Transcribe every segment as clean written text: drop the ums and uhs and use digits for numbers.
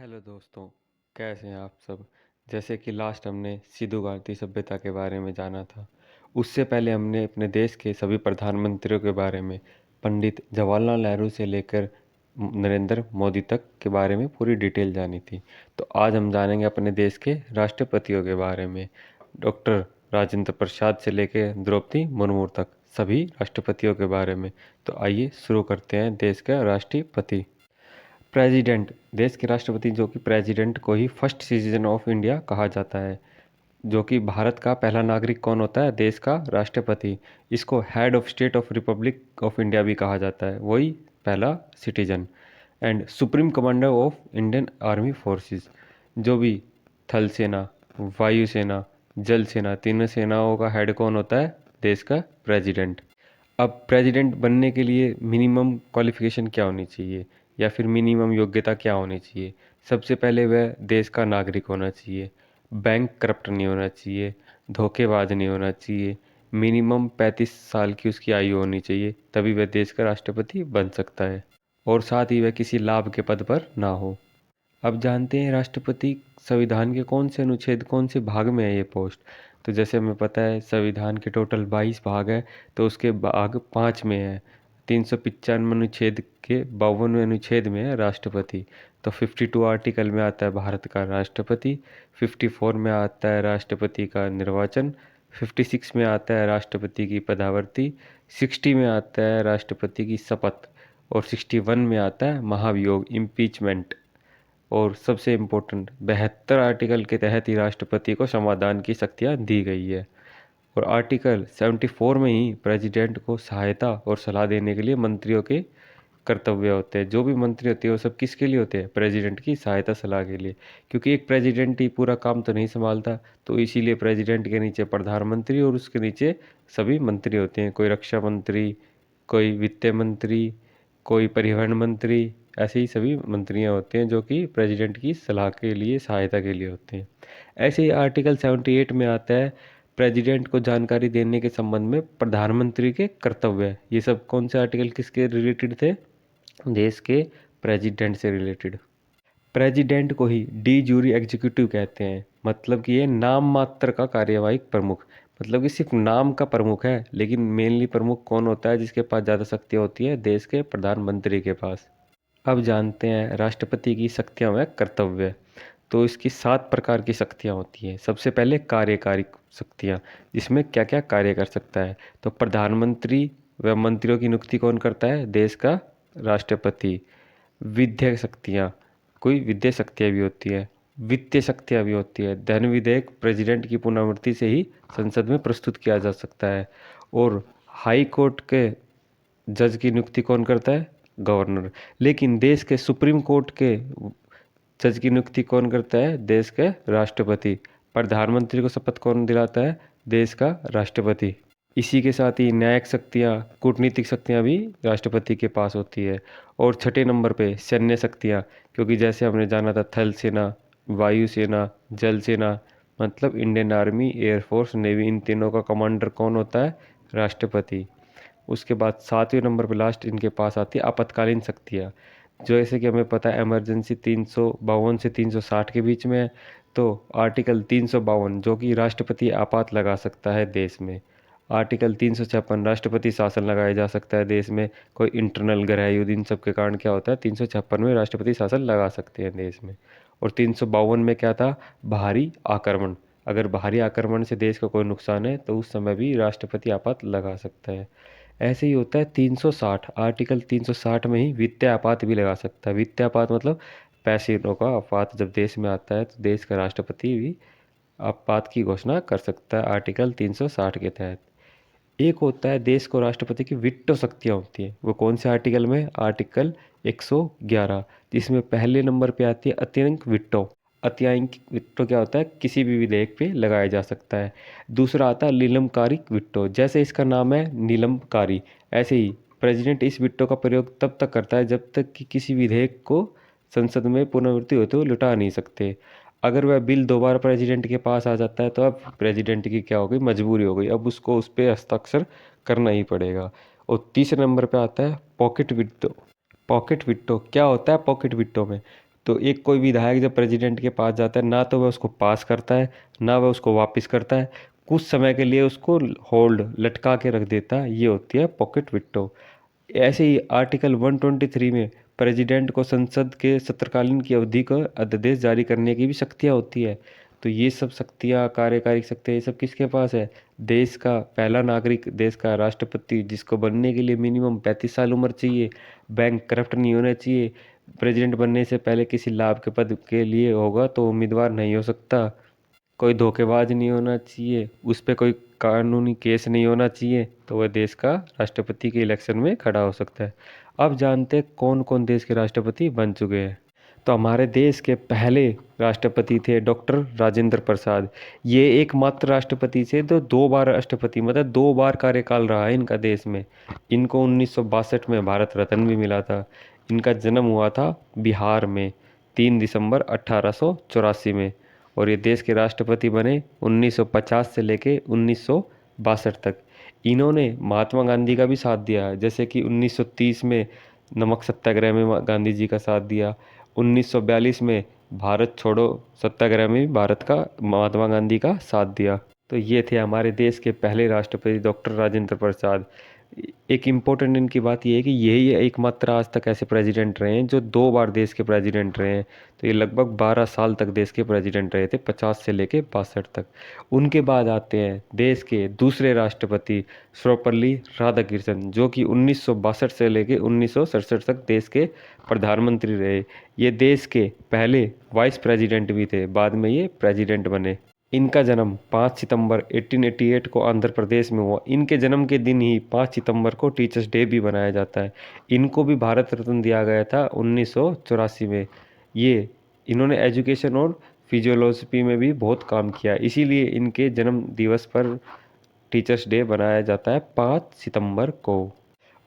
Hello दोस्तों, कैसे हैं आप सब। जैसे कि लास्ट हमने सिंधु घाटी सभ्यता के बारे में जाना था। उससे पहले हमने अपने देश के सभी प्रधानमंत्रियों के बारे में, पंडित जवाहरलाल नेहरू से लेकर नरेंद्र मोदी तक के बारे में पूरी डिटेल जानी थी। तो आज हम जानेंगे अपने देश के राष्ट्रपतियों के बारे में, डॉक्टर राजेंद्र प्रसाद से लेकर द्रौपदी मुर्मू तक सभी राष्ट्रपतियों के बारे में। तो आइए शुरू करते हैं देश का राष्ट्रपति। प्रेसिडेंट, देश के राष्ट्रपति जो कि प्रेसिडेंट को ही फर्स्ट सिटीजन ऑफ इंडिया कहा जाता है। जो कि भारत का पहला नागरिक कौन होता है? देश का राष्ट्रपति। इसको head of state of Republic of India भी कहा जाता है, वही पहला citizen. And supreme commander of Indian army forces, जो भी थल सेना, वायुसेना, जल सेना, तीनों सेनाओं का हेड कौन होता है? देश का प्रेसिडेंट। अब प्रेसिडेंट बनने के लिए मिनिमम क्वालिफिकेशन क्या होनी चाहिए या फिर मिनिमम योग्यता क्या होनी चाहिए? सबसे पहले वह देश का नागरिक होना चाहिए, बैंक करप्ट नहीं होना चाहिए, धोखेबाज नहीं होना चाहिए, मिनिमम 35 साल की उसकी आयु होनी चाहिए, तभी वह देश का राष्ट्रपति बन सकता है। और साथ ही वह किसी लाभ के पद पर ना हो। अब जानते हैं राष्ट्रपति संविधान के कौन से अनुच्छेद, कौन से भाग में है ये पोस्ट। तो जैसे हमें पता है संविधान के टोटल 22 भाग है, तो उसके भाग 5 में है। 395 अनुच्छेद के 52वें अनुच्छेद में है राष्ट्रपति। तो 52 आर्टिकल में आता है भारत का राष्ट्रपति, 54 में आता है राष्ट्रपति का निर्वाचन, 56 में आता है राष्ट्रपति की पदावर्ती, 60 में आता है राष्ट्रपति की शपथ, और 61 में आता है महाभियोग, इम्पीचमेंट। और सबसे इम्पोर्टेंट 72 आर्टिकल के तहत ही राष्ट्रपति को समाधान की शक्तियाँ दी गई है। और आर्टिकल 74 में ही प्रेसिडेंट को सहायता और सलाह देने के लिए मंत्रियों के कर्तव्य होते हैं। जो भी मंत्री होते हैं वो सब किसके लिए होते हैं? प्रेसिडेंट की सहायता सलाह के लिए। क्योंकि एक प्रेसिडेंट ही पूरा काम तो नहीं संभालता, तो इसीलिए प्रेसिडेंट के नीचे प्रधानमंत्री और उसके नीचे सभी मंत्री होते हैं। कोई रक्षा मंत्री, कोई वित्त मंत्री, कोई परिवहन मंत्री, ऐसे ही सभी मंत्रियां होते हैं जो कि प्रेसिडेंट की सलाह के लिए, सहायता के लिए होते हैं। ऐसे ही आर्टिकल 78 में आता है प्रेसिडेंट को जानकारी देने के संबंध में प्रधानमंत्री के कर्तव्य। ये सब कौन से आर्टिकल किसके रिलेटेड थे? देश के प्रेसिडेंट से रिलेटेड। प्रेसिडेंट को ही डी जूरी एग्जीक्यूटिव कहते हैं, मतलब कि ये नाम मात्र का कार्यवाही प्रमुख, मतलब कि सिर्फ नाम का प्रमुख है, लेकिन मेनली प्रमुख कौन होता है जिसके पास ज़्यादा शक्तियाँ होती है? देश के प्रधानमंत्री के पास। अब जानते हैं राष्ट्रपति की शक्तियाँ व कर्तव्य। तो इसकी 7 प्रकार की शक्तियाँ होती हैं। सबसे पहले कार्यकारी शक्तियाँ, जिसमें क्या क्या कार्य कर सकता है। तो प्रधानमंत्री व मंत्रियों की नियुक्ति कौन करता है? देश का राष्ट्रपति। विद्या शक्तियाँ, कोई विद्या शक्तियाँ भी होती है, वित्तीय शक्तियाँ भी होती है। धन विधेयक प्रेसिडेंट की पुनर्वृत्ति से ही संसद में प्रस्तुत किया जा सकता है। और हाई कोर्ट के जज की नियुक्ति कौन करता है? गवर्नर। लेकिन देश के सुप्रीम कोर्ट के जज की नियुक्ति कौन करता है? देश के राष्ट्रपति। प्रधानमंत्री को शपथ कौन दिलाता है? देश का राष्ट्रपति। इसी के साथ ही न्यायिक शक्तियाँ, कूटनीतिक शक्तियाँ भी राष्ट्रपति के पास होती है। और छठे नंबर पे सैन्य शक्तियाँ, क्योंकि जैसे हमने जाना था थल सेना, वायुसेना, जल सेना, मतलब इंडियन आर्मी, एयरफोर्स, नेवी, इन तीनों का कमांडर कौन होता है? राष्ट्रपति। उसके बाद 7वें नंबर पे लास्ट इनके पास आती है आपातकालीन शक्तियाँ। जो जैसे कि हमें पता है इमरजेंसी 352 से 360 के बीच में है। तो आर्टिकल 352 जो कि राष्ट्रपति आपात लगा सकता है देश में। आर्टिकल 356 राष्ट्रपति शासन लगाया जा सकता है देश में। कोई इंटरनल गृह युद्ध, इन सब के कारण क्या होता है? 356 में राष्ट्रपति शासन लगा सकते हैं देश में। और 352 में क्या था? भारी आक्रमण। अगर भारी आक्रमण से देश को कोई नुकसान है तो उस समय भी राष्ट्रपति आपात लगा सकता है। ऐसे ही होता है 360, आर्टिकल 360 में ही वित्तीय आपात भी लगा सकता है। वित्तीय आपात मतलब पैसों का आपात जब देश में आता है तो देश का राष्ट्रपति भी आपात की घोषणा कर सकता है आर्टिकल 360 के तहत। एक होता है देश को राष्ट्रपति की विट्टो शक्तियाँ होती हैं। वो कौन से आर्टिकल में? आर्टिकल 111, जिसमें पहले नंबर पे आती है अत्यंत विट्टो। अत्यंत विट्टो क्या होता है? किसी भी विधेयक पे लगाया जा सकता है। दूसरा आता है नीलमकारी विट्टो, जैसे इसका नाम है नीलमकारी, ऐसे ही प्रेसिडेंट इस विट्टो का प्रयोग तब तक करता है जब तक कि किसी विधेयक को संसद में पुनर्वृत्ति होते हुए लुटा नहीं सकते। अगर वह बिल दोबारा प्रेसिडेंट के पास आ जाता है तो अब प्रेसिडेंट की क्या हो गई? मजबूरी हो गई, अब उसको उस पर हस्ताक्षर करना ही पड़ेगा। और तीसरे नंबर पे आता है पॉकेट विट्टो। पॉकेट विट्टो क्या होता है? पॉकेट विट्टो में तो एक कोई विधायक जब प्रेसिडेंट के पास जाता है, ना तो वह उसको पास करता है, ना वह उसको वापस करता है, कुछ समय के लिए उसको होल्ड लटका के रख देता है। ये होती है पॉकेट विट्टो। ऐसे ही आर्टिकल 123 में प्रेसिडेंट को संसद के सत्रकालीन की अवधि को अध्यादेश जारी करने की भी शक्तियाँ होती है। तो ये सब शक्तियाँ, कार्यकारी शक्तियाँ, ये सब किसके पास है? देश का पहला नागरिक, देश का राष्ट्रपति, जिसको बनने के लिए मिनिमम 35 साल उम्र चाहिए, बैंक करप्ट नहीं होना चाहिए, प्रेसिडेंट बनने से पहले किसी लाभ के पद के लिए होगा तो उम्मीदवार नहीं हो सकता, कोई धोखेबाज नहीं होना चाहिए, उस पर कोई कानूनी केस नहीं होना चाहिए, तो वह देश का राष्ट्रपति के इलेक्शन में खड़ा हो सकता है। अब जानते हैं कौन कौन देश के राष्ट्रपति बन चुके हैं। तो हमारे देश के पहले राष्ट्रपति थे डॉक्टर राजेंद्र प्रसाद। ये एकमात्र राष्ट्रपति थे तो 2 बार राष्ट्रपति, मतलब 2 बार कार्यकाल रहा है इनका देश में। इनको 1962 में भारत रत्न भी मिला था। इनका जन्म हुआ था बिहार में 3 दिसंबर 1884 में, और ये देश के राष्ट्रपति बने 1950 से लेके 1962 तक। इन्होंने महात्मा गांधी का भी साथ दिया है, जैसे कि 1930 में नमक सत्याग्रह में गांधी जी का साथ दिया, 1942 में भारत छोड़ो सत्याग्रह में भी भारत का महात्मा गांधी का साथ दिया। तो ये थे हमारे देश के पहले राष्ट्रपति डॉक्टर राजेंद्र प्रसाद। एक इम्पोर्टेंट इनकी बात ये है कि यही एकमात्र आज तक ऐसे प्रेसिडेंट रहे हैं जो 2 बार देश के प्रेसिडेंट रहे हैं। तो ये लगभग 12 साल तक देश के प्रेसिडेंट रहे थे, 50 से लेके 62 तक। उनके बाद आते हैं देश के दूसरे राष्ट्रपति सर्वपल्ली राधाकृष्णन, जो कि 1962 से लेके 1967 तक देश के प्रधानमंत्री रहे। ये देश के पहले वाइस प्रेसिडेंट भी थे, बाद में ये प्रेसिडेंट बने। इनका जन्म 5 सितंबर 1888 को आंध्र प्रदेश में हुआ। इनके जन्म के दिन ही 5 सितंबर को टीचर्स डे भी मनाया जाता है। इनको भी भारत रत्न दिया गया था 1984 में। ये इन्होंने एजुकेशन और फिजियोलॉजी में भी बहुत काम किया, इसीलिए इनके जन्म दिवस पर टीचर्स डे मनाया जाता है 5 सितंबर को।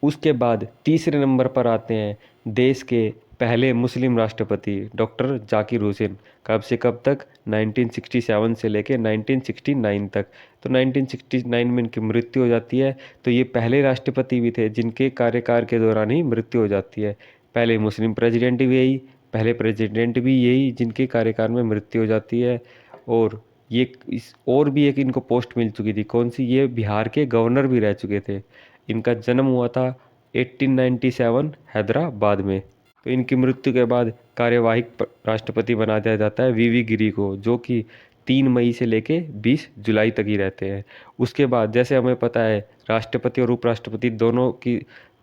उसके बाद तीसरे नंबर पर आते हैं देश के पहले मुस्लिम राष्ट्रपति डॉक्टर जाकिर हुसैन। कब से कब तक? 1967 से लेके 1969 तक। तो 1969 में इनकी मृत्यु हो जाती है। तो ये पहले राष्ट्रपति भी थे जिनके कार्यकाल के दौरान ही मृत्यु हो जाती है। पहले मुस्लिम प्रेसिडेंट भी यही, पहले प्रेसिडेंट भी यही जिनके कार्यकाल में मृत्यु हो जाती है। और ये इस और भी एक इनको पोस्ट मिल चुकी थी, कौन सी? ये बिहार के गवर्नर भी रह चुके थे। इनका जन्म हुआ था 1897 हैदराबाद में। तो इनकी मृत्यु के बाद कार्यवाहिक राष्ट्रपति बना दिया जाता है वीवी गिरी को, जो कि 3 मई से लेके 20 जुलाई तक ही रहते हैं। उसके बाद जैसे हमें पता है राष्ट्रपति और उपराष्ट्रपति दोनों की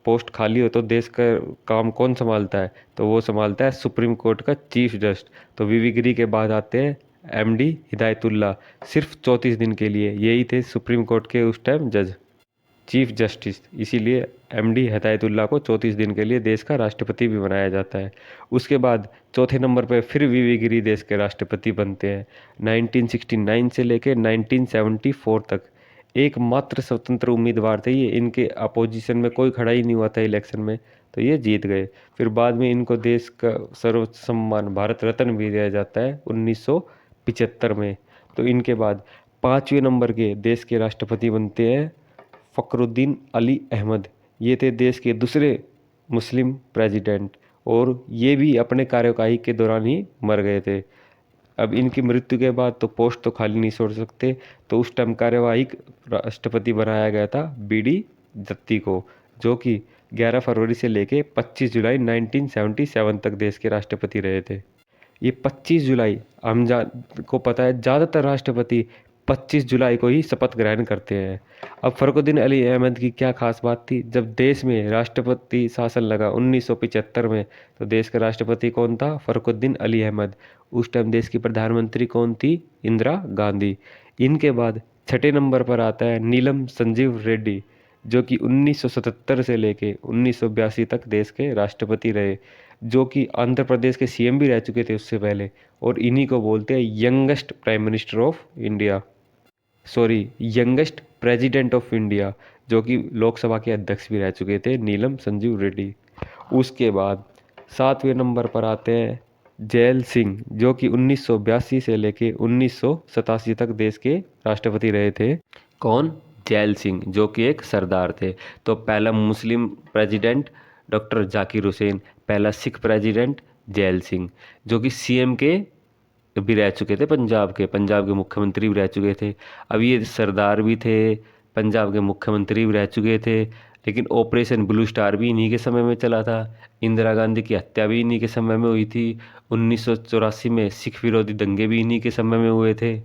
पोस्ट खाली हो तो देश का काम कौन संभालता है? तो वो संभालता है सुप्रीम कोर्ट का चीफ जस्ट। तो वीवी गिरी के बाद आते हैं एमडी हिदायतुल्ला, सिर्फ 34 दिन के लिए। यही थे सुप्रीम कोर्ट के उस टाइम जज, चीफ जस्टिस, इसीलिए एमडी हिदायतुल्ला को 34 दिन के लिए देश का राष्ट्रपति भी बनाया जाता है। उसके बाद चौथे नंबर पर फिर वीवी गिरी देश के राष्ट्रपति बनते हैं 1969 से लेकर 1974 तक। एकमात्र स्वतंत्र उम्मीदवार थे ये, इनके अपोजिशन में कोई खड़ा ही नहीं हुआ था इलेक्शन में, तो ये जीत गए। फिर बाद में इनको देश का सर्वोच्च सम्मान भारत रत्न भी दिया जाता है 1975 में। तो इनके बाद 5वें नंबर के देश के राष्ट्रपति बनते हैं फ़खरुद्दीन अली अहमद। ये थे देश के दूसरे मुस्लिम प्रेसिडेंट, और ये भी अपने कार्यकाल के दौरान ही मर गए थे। अब इनकी मृत्यु के बाद तो पोस्ट तो खाली नहीं छोड़ सकते, तो उस टाइम कार्यवाहिक राष्ट्रपति बनाया गया था बीडी जत्ती को, जो कि 11 फरवरी से लेके 25 जुलाई 1977 तक देश के राष्ट्रपति रहे थे। ये 25 जुलाई हम को पता है ज़्यादातर राष्ट्रपति 25 जुलाई को ही शपथ ग्रहण करते हैं। अब फ़खरुद्दीन अली अहमद की क्या खास बात थी? जब देश में राष्ट्रपति शासन लगा 1975 में, तो देश का राष्ट्रपति कौन था? फ़खरुद्दीन अली अहमद। उस टाइम देश की प्रधानमंत्री कौन थी? इंदिरा गांधी। इनके बाद छठे नंबर पर आता है नीलम संजीव रेड्डी, जो कि 1977 से लेके 1982 तक देश के राष्ट्रपति रहे, जो कि आंध्र प्रदेश के सीएम भी रह चुके थे उससे पहले। और इन्हीं को बोलते हैं youngest prime minister of India, sorry youngest president of India, जो कि लोकसभा के अध्यक्ष भी रह चुके थे नीलम संजीव रेड्डी। उसके बाद 7वें नंबर पर आते हैं जैल सिंह, जो कि 1982 से लेके 1987 तक देश के राष्ट्रपति रहे थे। कौन? जैल सिंह, जो कि एक सरदार थे। तो पहला मुस्लिम प्रेसिडेंट डॉक्टर जाकिर हुसैन, पहला सिख प्रेसिडेंट जैल सिंह, जो कि सीएम के भी रह चुके थे, पंजाब के मुख्यमंत्री भी रह चुके थे। अब ये सरदार भी थे, पंजाब के मुख्यमंत्री भी रह चुके थे। लेकिन ऑपरेशन ब्लू स्टार भी इन्हीं के समय में चला था। इंदिरा गांधी की हत्या भी इन्हीं के समय में हुई थी। 1984 में सिख विरोधी दंगे भी इन्हीं के समय में हुए थे।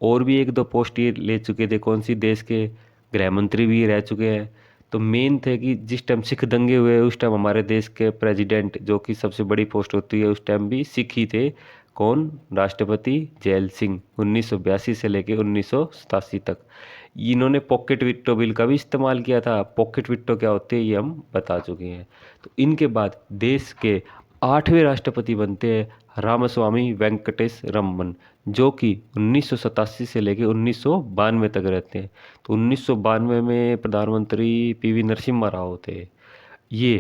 और भी एक दो पोस्ट ये ले चुके थे, कौन सी, देश के गृह मंत्री भी रह चुके हैं। तो मेन थे कि जिस टाइम सिख दंगे हुए उस टाइम हमारे देश के प्रेसिडेंट, जो कि सबसे बड़ी पोस्ट होती है उस टाइम, भी सिख ही थे। कौन? राष्ट्रपति जैल सिंह, 1982 से लेके 1987 तक। इन्होंने पॉकेट विट्टो बिल का भी इस्तेमाल किया था। पॉकेट विट्टो क्या होते हैं ये हम बता चुके हैं। तो इनके बाद देश के 8वें राष्ट्रपति बनते हैं रामास्वामी वेंकटेश रमन, जो कि 1987 से लेके 1992 तक रहते हैं। तो 1992 में प्रधानमंत्री पीवी नरसिम्हा राव थे। ये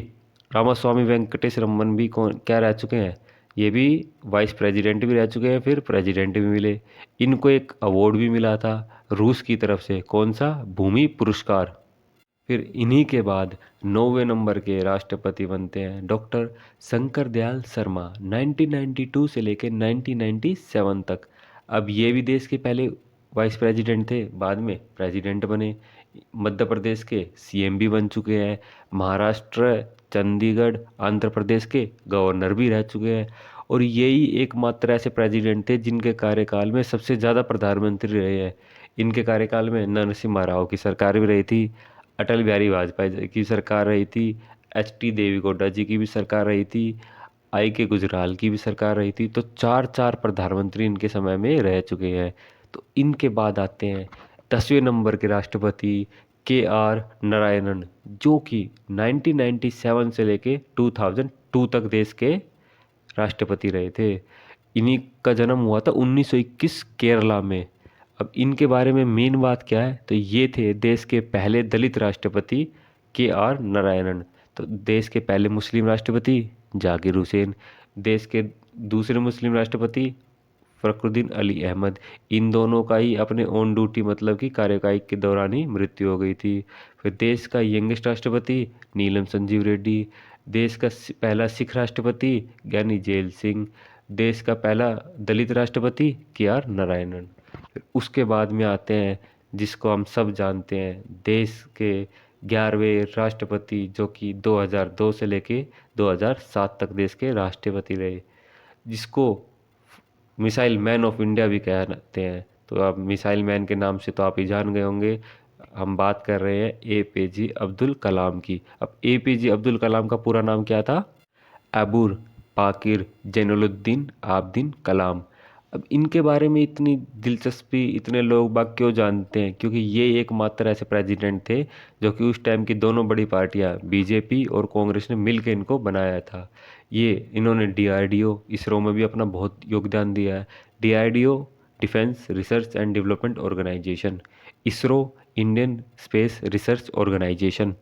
रामास्वामी वेंकटेश रमन भी कौन क्या रह चुके हैं? ये भी वाइस प्रेसिडेंट भी रह चुके हैं, फिर प्रेसिडेंट भी मिले। इनको एक अवार्ड भी मिला था रूस की तरफ से, कौन सा? भूमि पुरस्कार। फिर इन्हीं के बाद 9वें नंबर के राष्ट्रपति बनते हैं डॉक्टर शंकर दयाल शर्मा, 1992 से लेकर 1997 तक। अब ये भी देश के पहले वाइस प्रेसिडेंट थे, बाद में प्रेसिडेंट बने। मध्य प्रदेश के सीएम भी बन चुके हैं। महाराष्ट्र, चंडीगढ़, आंध्र प्रदेश के गवर्नर भी रह चुके हैं। और यही एकमात्र ऐसे प्रेसिडेंट थे जिनके कार्यकाल में सबसे ज़्यादा प्रधानमंत्री रहे हैं। इनके कार्यकाल में नरसिम्हा राव की सरकार भी रही थी, अटल बिहारी वाजपेयी जी की सरकार रही थी, एच.टी. देवेगौड़ा जी की भी सरकार रही थी, आई.के. गुजराल की भी सरकार रही थी। तो चार चार प्रधानमंत्री इनके समय में रह चुके हैं। तो इनके बाद आते हैं 10वें नंबर के राष्ट्रपति के.आर. नारायणन, जो कि 1997 से लेके 2002 तक देश के राष्ट्रपति रहे थे। इन्हीं का जन्म हुआ था 1921 केरला में। अब इनके बारे में मेन बात क्या है, तो ये थे देश के पहले दलित राष्ट्रपति के.आर. नारायणन। तो देश के पहले मुस्लिम राष्ट्रपति जाकिर हुसैन, देश के दूसरे मुस्लिम राष्ट्रपति फखरुद्दीन अली अहमद। इन दोनों का ही अपने ऑन ड्यूटी मतलब कि कार्यकाल के दौरान ही मृत्यु हो गई थी। फिर देश का यंगेस्ट राष्ट्रपति नीलम संजीव रेड्डी, देश का पहला सिख राष्ट्रपति ज्ञानी जैल सिंह, देश का पहला दलित राष्ट्रपति के.आर. नारायणन। फिर उसके बाद में आते हैं जिसको हम सब जानते हैं, देश के 11वें राष्ट्रपति, जो कि 2002 से लेके 2007 तक देश के राष्ट्रपति रहे, जिसको मिसाइल मैन ऑफ इंडिया भी कहते हैं। तो आप मिसाइल मैन के नाम से तो आप ही जान गए होंगे। हम बात कर रहे हैं APJ अब्दुल कलाम की। अब APJ अब्दुल कलाम का पूरा नाम क्या था? अबुर पाकिर जैनुलुद्दीन आबदीन कलाम। अब इनके बारे में इतनी दिलचस्पी इतने लोग बाग क्यों जानते हैं? क्योंकि ये एकमात्र ऐसे प्रेसिडेंट थे जो कि उस टाइम की दोनों बड़ी पार्टियां बीजेपी और कांग्रेस ने मिलकर इनको बनाया था। ये इन्होंने DRDO, इसरो में भी अपना बहुत योगदान दिया है। DRDO, defence research and development organisation, ISRO, Indian space research organisation.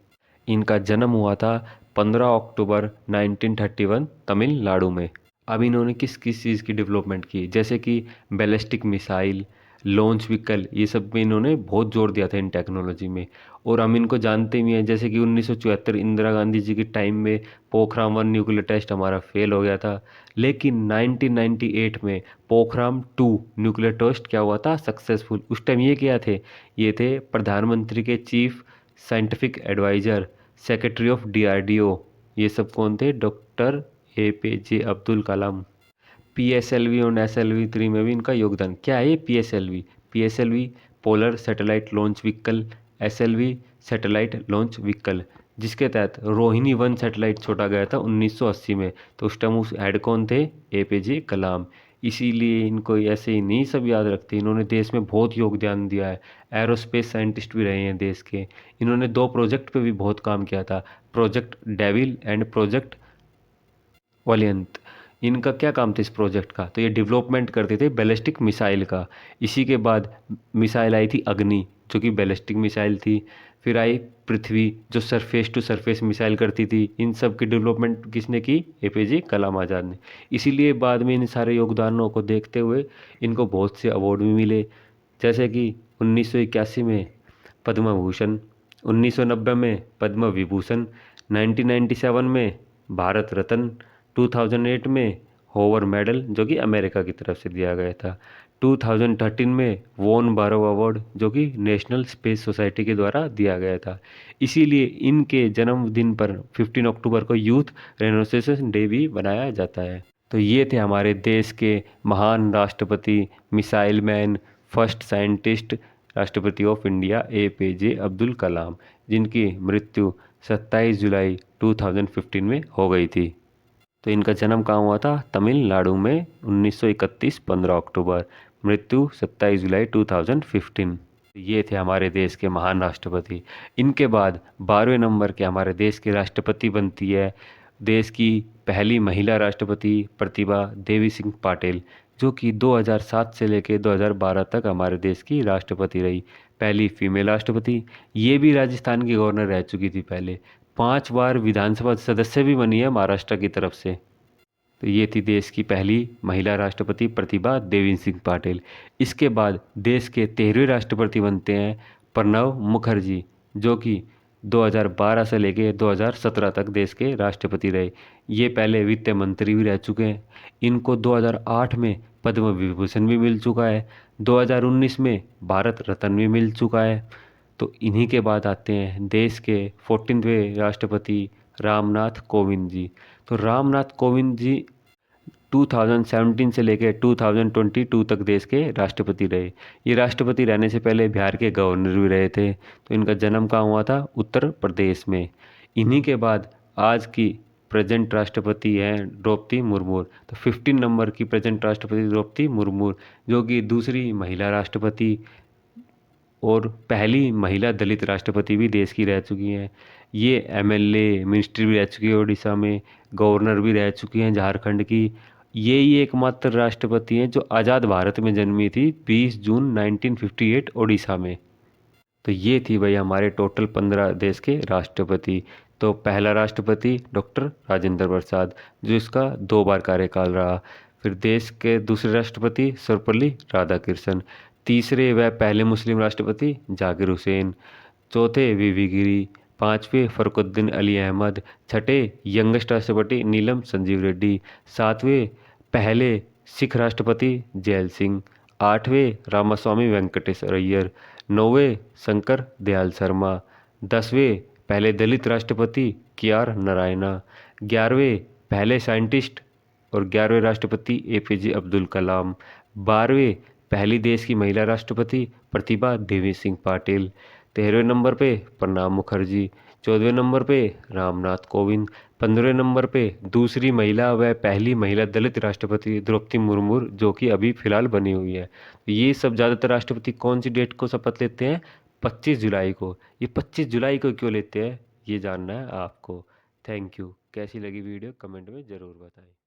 इनका जन्म हुआ था 15 अक्टूबर 1931 तमिलनाडु में। अब इन्होंने किस किस चीज़ की डेवलपमेंट की, जैसे कि बैलिस्टिक मिसाइल, लॉन्च व्हीकल, ये सब में इन्होंने बहुत जोर दिया था इन टेक्नोलॉजी में। और हम इनको जानते भी हैं, जैसे कि 1974 इंदिरा गांधी जी के टाइम में पोखराम 1 न्यूक्लियर टेस्ट हमारा फेल हो गया था। लेकिन 1998 में पोखराम 2 न्यूक्लियर टेस्ट क्या हुआ था? सक्सेसफुल। उस टाइम ये क्या थे? ये थे प्रधानमंत्री के chief scientific adviser, secretary of DRDO। ये सब कौन थे? Doctor APJ Abdul Kalam. PSLV और SLV-3 में भी इनका योगदान। क्या है ये PSLV polar satellite launch vehicle, SLV satellite launch vehicle, जिसके तहत रोहिणी 1 सैटेलाइट छोड़ा गया था 1980 में। तो उस टाइम उस हेड कौन थे? APJ कलाम। इसीलिए इनको ऐसे ही नहीं सब याद रखते, इन्होंने देश में बहुत योगदान दिया है। एरोस्पेस साइंटिस्ट भी रहे हैं देश के। इन्होंने 2 प्रोजेक्ट पे भी बहुत काम किया था, प्रोजेक्ट डेविल एंड प्रोजेक्ट वलियंत। इनका क्या काम था इस प्रोजेक्ट का? तो ये डेवलपमेंट करते थे बैलिस्टिक मिसाइल का। इसी के बाद मिसाइल आई थी अग्नि, जो कि बैलिस्टिक मिसाइल थी। फिर आई पृथ्वी, जो सरफेस टू सरफेस मिसाइल करती थी। इन सब की डेवलपमेंट किसने की? APJ कलाम आज़ाद ने। इसीलिए बाद में इन सारे योगदानों को देखते हुए इनको बहुत से अवार्ड भी मिले, जैसे कि 1981 में पद्म भूषण, 1990 में पद्म विभूषण, 1997 में भारत रत्न, 2008 में होवर मेडल जो कि अमेरिका की तरफ से दिया गया था। 2013 में वॉन बारो अवार्ड जो कि नेशनल स्पेस सोसाइटी के द्वारा दिया गया था। इसीलिए इनके जन्मदिन पर 15 अक्टूबर को यूथ रेनोसेशन डे भी बनाया जाता है। तो ये थे हमारे देश के महान राष्ट्रपति, मिसाइल मैन, फर्स्ट साइंटिस्ट, राष्ट्रपति ऑफ इंडिया APJ अब्दुल कलाम, जिनकी मृत्यु 27 जुलाई 2015 में हो गई थी। तो इनका जन्म कहाँ हुआ था? तमिलनाडु में 1931 15 अक्टूबर, मृत्यु 27 जुलाई 2015। ये थे हमारे देश के महान राष्ट्रपति। इनके बाद 12वें नंबर के हमारे देश के राष्ट्रपति बनती है देश की पहली महिला राष्ट्रपति प्रतिभा देवी सिंह पाटिल, जो कि 2007 से लेकर 2012 तक हमारे देश की राष्ट्रपति रही, पहली फीमेल राष्ट्रपति। ये भी राजस्थान की गवर्नर रह चुकी थी पहले। 5 बार विधानसभा सदस्य भी बनी है महाराष्ट्र की तरफ से। तो ये थी देश की पहली महिला राष्ट्रपति प्रतिभा देवी सिंह पाटिल। इसके बाद देश के 13वें राष्ट्रपति बनते हैं प्रणब मुखर्जी, जो कि 2012 से लेकर 2017 तक देश के राष्ट्रपति रहे। ये पहले वित्त मंत्री भी रह चुके हैं। इनको 2008 में पद्म विभूषण भी मिल चुका है, 2019 में भारत रत्न भी मिल चुका है। तो इन्हीं के बाद आते हैं देश के 14वें राष्ट्रपति रामनाथ कोविंद जी। तो रामनाथ कोविंद जी 2017 से लेकर 2022 तक देश के राष्ट्रपति रहे। ये राष्ट्रपति रहने से पहले बिहार के गवर्नर भी रहे थे। तो इनका जन्म कहाँ हुआ था? उत्तर प्रदेश में। इन्हीं के बाद आज की प्रेजेंट राष्ट्रपति हैं द्रौपदी मुर्मू। तो 15 नंबर की प्रेजेंट राष्ट्रपति द्रौपदी मुर्मू, जो कि दूसरी महिला राष्ट्रपति और पहली महिला दलित राष्ट्रपति भी देश की रह चुकी हैं। ये MLA मिनिस्ट्री भी रह चुकी है उड़ीसा में, गवर्नर भी रह चुकी हैं झारखंड की। ये ही एकमात्र राष्ट्रपति हैं जो आज़ाद भारत में जन्मी थी 20 जून 1958 उड़ीसा में। तो ये थी भाई हमारे टोटल 15 देश के राष्ट्रपति। तो पहला राष्ट्रपति डॉक्टर राजेंद्र प्रसाद, जो इसका 2 बार कार्यकाल रहा। फिर देश के दूसरे राष्ट्रपति सर्वपल्ली राधाकृष्णन। तीसरे व पहले मुस्लिम राष्ट्रपति जाकिर हुसैन। चौथे VV गिरी। 5वें फरुखुद्दीन अली अहमद। छठे यंगेस्ट राष्ट्रपति नीलम संजीव रेड्डी। 7वें पहले सिख राष्ट्रपति जैल सिंह। 8वें रामास्वामी वेंकटेश अय्यर। 9वें शंकर दयाल शर्मा। 10वें पहले दलित राष्ट्रपति KR नारायणा। 11वें पहले साइंटिस्ट और 11वें राष्ट्रपति APJ अब्दुल कलाम। 12वें पहली देश की महिला राष्ट्रपति प्रतिभा देवी सिंह पाटिल। 13वें नंबर पे प्रणब मुखर्जी। 14वें नंबर पे रामनाथ कोविंद। 15वें नंबर पे दूसरी महिला व पहली महिला दलित राष्ट्रपति द्रौपदी मुर्मू, जो कि अभी फिलहाल बनी हुई है। ये सब ज़्यादातर राष्ट्रपति कौन सी डेट को शपथ लेते हैं? 25 जुलाई को। ये 25 जुलाई को क्यों लेते हैं, ये जानना है आपको। Thank you. कैसी लगी वीडियो कमेंट में ज़रूर बताएं।